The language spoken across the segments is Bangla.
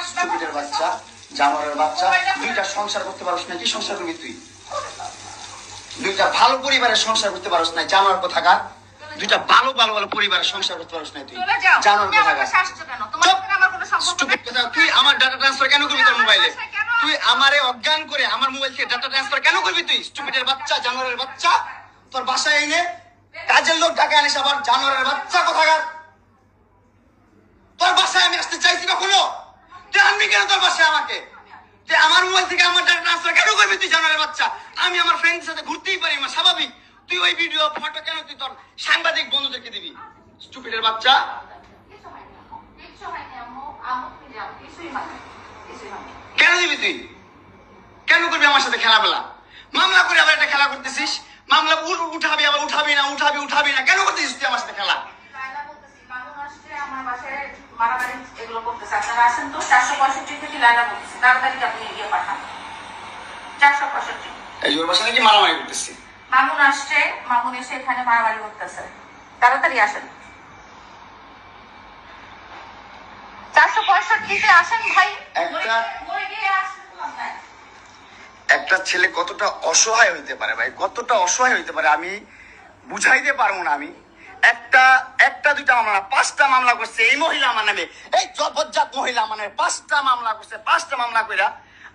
স্টুপিডের বাচ্চা, জানোয়ারের বাচ্চা, দুইটা সংসার করতে পারছ না, কি সংসার করবি তুই? দুইটা ভালো পরিবারের সংসার করতে পারছ না, জানোয়ার কোথাকার। দুইটা ভালো ভালো ভালো পরিবারের সংসার করতে পারছ না তুই, জানোয়ার কোথাকার। তুই আমার ডাটা ট্রান্সফার কেন করবি তোর মোবাইলে? তুই আমারে অজ্ঞান করে আমার মোবাইল থেকে ডাটা ট্রান্সফার কেন করবি তুই? স্টুপিডের বাচ্চা, জানোয়ারের বাচ্চা, তোর বাসায় এনে কাজের লোক টাকা আনিস আবার, জানোয়ারের বাচ্চা কোথাকার। তোর বাসায় আমি আসতে চাইছি কখনো? তুই আনবি কেন তোর বাসায় আমাকে? তুই আমার মোবাইল থেকে আমার ডাটা ট্রান্সফার কেন করবি তুই, জানোয়ারের বাচ্চা? আমি আমার ফ্রেন্ডের সাথে ঘুরতেই পারি না, স্বাভাবিক। তুই ওই ভিডিও ফটো কেন তুই তোর সাংবাদিক বন্ধুদেরকে দিবি? স্টুপিডের বাচ্চা, কেন দিবি তুই? কেন করবি আমার সাথে খেলাবেলা? মামলা করে আবার একটা খেলা করতেছিস, মামলা উঠাবি আবার উঠাবি না, কেন করতেছিস তুই আমার সাথে খেলা? এই ওর বাসা নাকি মারামারি করতেছি। মামুন আসছে, মামুন এসে এখানে মারামারি করতেছে, তাড়াতাড়ি আসেন। 465-তে আসেন ভাই। একটা ছেলে কতটা অসহায় হইতে পারে ভাই, কতটা অসহায় হইতে পারে আমি বুঝাইতে পারবো না। আমি একটা দুইটা মামলা 5টা মামলা করছে এই মহিলা আমার নামে, এই জবরজাত মহিলা আমার নামে 5টা মামলা করছে। 5টা মামলা কইরা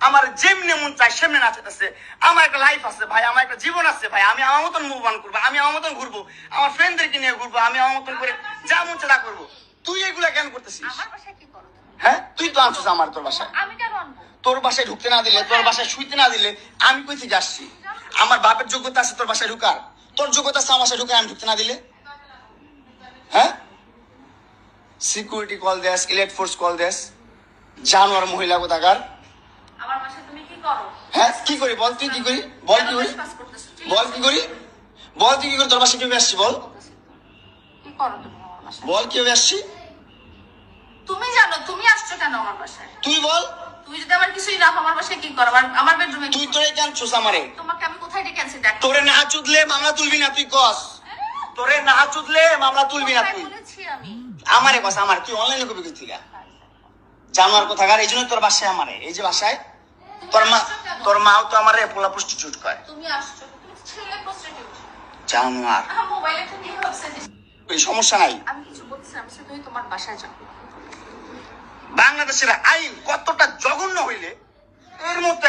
আমার যেমনি মন চাই সেমনি নাচাতেছে। আমার একটা লাইফ আছে ভাই, আমার একটা জীবন আছে ভাই, আমি আমার মতন মুভ অন করবো, আমি আমার মতন ঘুরবো, আমার ফ্রেন্ডদেরকে নিয়ে ঘুরবো, আমি আমার মতন করে যা মন চাই তা করবো। তুই এগুলা কেন করতেছিস? হ্যাঁ, তুই তো আনছিস আমার তোর বাসায়। আমি কেন আনবো? তোর বাসায় ঢুকতে না দিলে, তোর বাসায় শুইতে না দিলে আমি কই থেকে আসছি? আমার বাপের যোগ্যতা আছে তোর বাসায় ঢুকার? তোর যোগ্যতা আছে আমার বাসায় ঢুকার আমি ঢুকতে না দিলে? হ্যাঁ, সিকিউরিটি কল দেস, ইলেট ফোর্স কল দেস, জানোয়ার মহিলা কোথাকার। আমার বাসায় তুমি কি করো? হ্যাঁ, কি করি বল? তুই কি করি বল? কি করি বল? কি করি বল? তুই কি করি? তোর বাসায় কিভাবে আসছি বল? কি করো তুমি আমার বাসায়? বল কিভাবে আসছি? তুমি জানো তুমি আসছো কেন আমার বাসায়? তুই বল। তুই যদি আমার কিছুই না আমার বাসায় কি করো? আমার বেডরুমে তুই তোরে কেন চুস আমারে? তোমাকে আমি কোথায় ডেকে আনছি দেখ। তোরে না চুদলে মামলা তুলবি না তুই কস? তোরে না চুদলে মামলা তুলবি না তুই? বলেছি আমি আমারে কস, আমার তুই অনলাইনে কবি কই থেকে জানোয়ার কোথাকার। এই জন্য তোর বাসায় আমারে, এই যে বাসায় তোর মাও তো আমারে পোলা প্রস্টিটিউট কয়। তুমি আসছো, তুমি ছেলে প্রস্টিটিউট জানোয়ার। মোবাইলে একটা দিয়ে ভাবছে এই সমস্যা নাই, আমি কিছু বলছি না, আমি তুই তোমার বাসায় যাও। বাংলাদেশের আইন কতটা জঘন্য হইলে এর মধ্যে